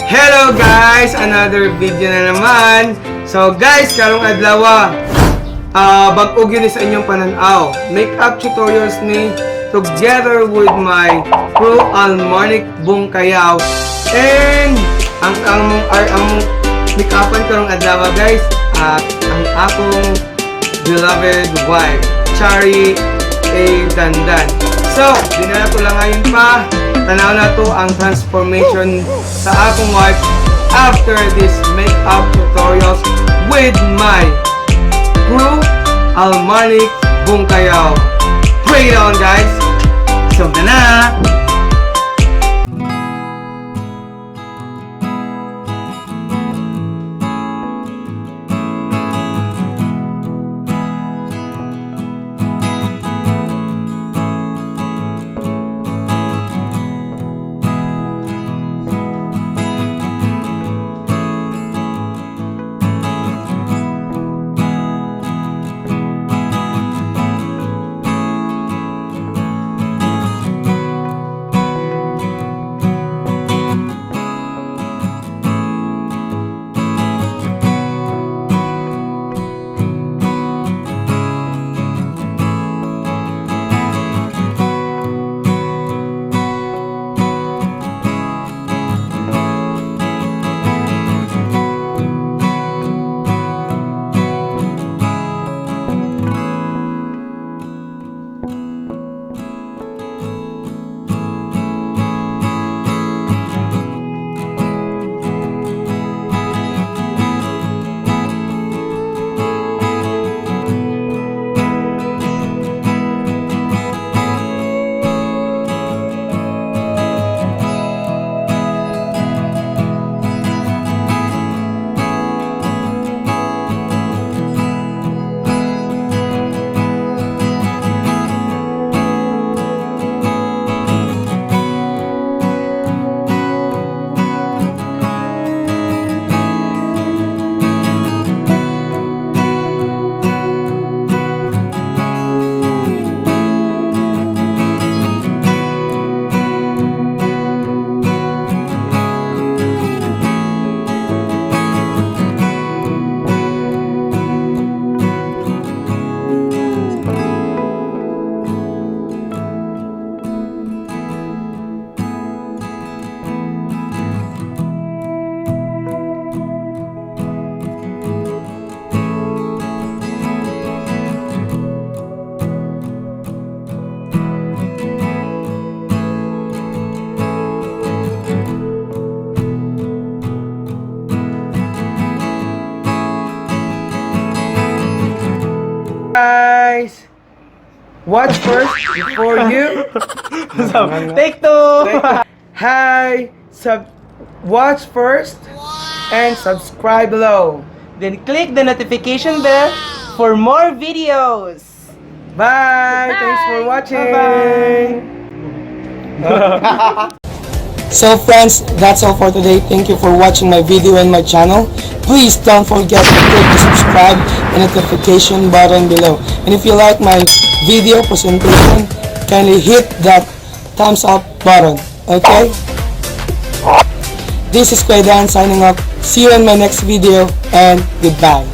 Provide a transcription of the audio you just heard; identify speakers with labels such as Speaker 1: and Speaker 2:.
Speaker 1: Hello guys! Another video na naman. So guys, karong adlaw bag-og yun sa inyong pananaw. Makeup tutorials ni together with my crew Almonic Bungkayaw. And ang make-upan karong adlaw guys, ang akong beloved wife, Chari A. Dandan. So, dinala ko lang ngayon pa. Tanaw na to ang transformation sa akong wife after this makeup tutorials with my crew, Almonic Bungkayaw. Pray it on guys! So, na! Guys, watch first before you.
Speaker 2: Take two.
Speaker 1: Hi, watch first and subscribe below.
Speaker 2: Then click the notification bell for more videos.
Speaker 1: Bye. Thanks for watching.
Speaker 2: Bye-bye.
Speaker 3: So friends, that's all for today. Thank you for watching my video and my channel. Please don't forget to click the subscribe and notification button below. And if you like my video presentation, kindly hit that thumbs up button. Okay? This is Dan signing off. See you in my next video and goodbye.